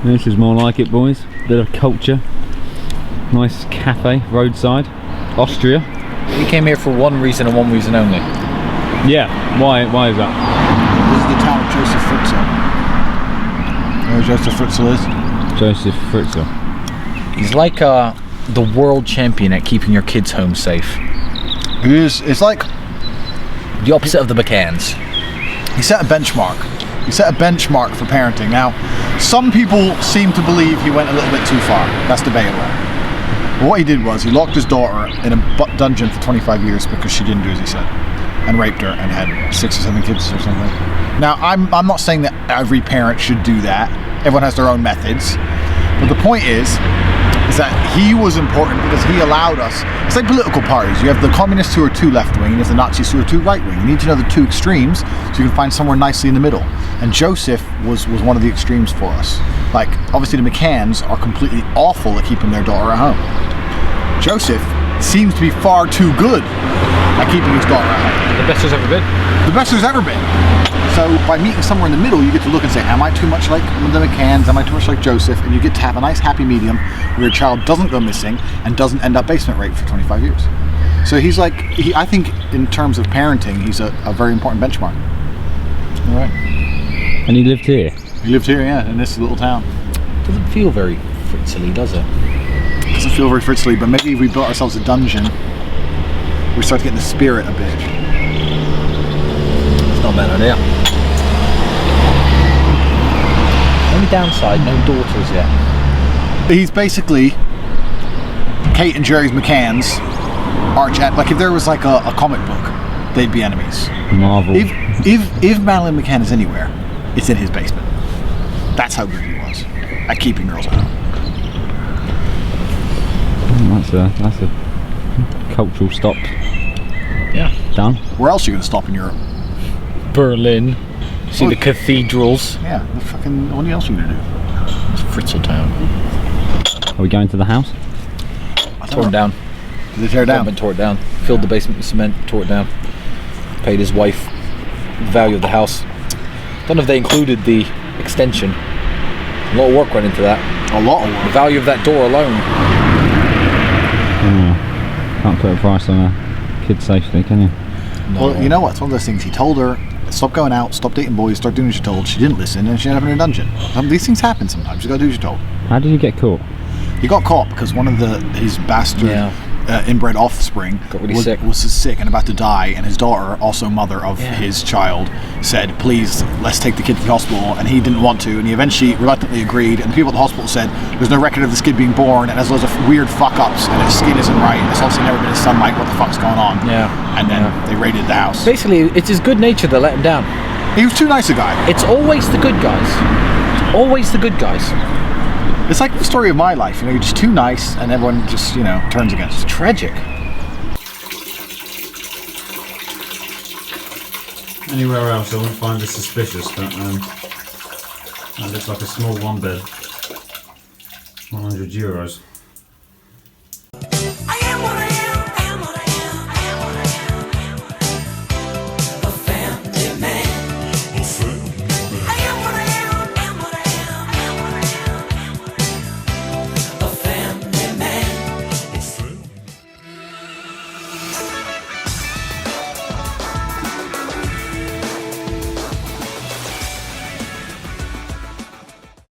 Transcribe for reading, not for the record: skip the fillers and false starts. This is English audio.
This is more like it, boys. Bit of culture. Nice cafe, roadside. Austria. We came here for one reason and one reason only. Yeah, why is that? This is the town of Joseph Fritzl. You know who Joseph Fritzl is? Joseph Fritzl. He's like the world champion at keeping your kids home safe. He is. It's like the opposite of the McCanns. He set a benchmark. He set a benchmark for parenting. Now, some people seem to believe he went a little bit too far. That's debatable. But what he did was he locked his daughter in a dungeon for 25 years because she didn't do as he said, and raped her and had 6 or 7 kids or something. Now, I'm not saying that every parent should do that. Everyone has their own methods. But the point is that he was important because he allowed us. It's like political parties. You have the communists who are too left-wing, and you have the Nazis who are too right-wing. You need to know the two extremes so you can find somewhere nicely in the middle. And Joseph was one of the extremes for us. Like, obviously the McCanns are completely awful at keeping their daughter at home. Joseph seems to be far too good at keeping his daughter at home. The best there's ever been. The best there's ever been. So by meeting somewhere in the middle, you get to look and say, am I too much like the McCanns? Am I too much like Joseph? And you get to have a nice happy medium where your child doesn't go missing and doesn't end up basement raped for 25 years. So he's like, I think in terms of parenting, he's a very important benchmark. All right. And he lived here? He lived here, yeah, in this little town. Doesn't feel very Fritzl-y, does it? Doesn't feel very Fritzl-y, but maybe if we built ourselves a dungeon, we start to get in the spirit a bit. It's not a bad idea. Only downside, no daughters yet. He's basically Kate and Jerry's McCann's arch enemy. Like if there was like a comic book, they'd be enemies. Marvel. If Madeline McCann is anywhere, it's in his basement. That's how good he was at keeping girls at home. That's a cultural stop. Yeah. Done. Where else are you going to stop in Europe? Berlin. See the cathedrals. Yeah, what else are you going to do? It's Fritzl town. Are we going to the house? Torn down. Did they tear it down? Tore it down. Filled the basement with cement, tore it down. Paid his wife the value of the house. Don't know if they included the extension. A lot of work went into that. A lot of work. The value of that door alone. Can't put a price on a kid's safety, can you? No. Well, you know what? It's one of those things. He told her, stop going out, stop dating boys, start doing what you're told. She didn't listen, and she ended up in a dungeon. These things happen sometimes. You got to do what you're told. How did you get caught? He got caught because one of his bastard inbred offspring was sick and about to die, and his daughter, also mother of his child, said, please, let's take the kid to the hospital, and he didn't want to, and he eventually reluctantly agreed, and the people at the hospital said, there's no record of this kid being born, and has loads of weird fuck-ups, and his skin isn't right, and it's obviously never been in sunlight, what the fuck's going on? Yeah. And then they raided the house. Basically, it's his good nature that let him down. He was too nice a guy. It's always the good guys. It's always the good guys. It's like the story of my life, you're just too nice, and everyone just, turns against you. It's tragic. Anywhere else I wouldn't find this suspicious, but that looks like a small one bed. €100.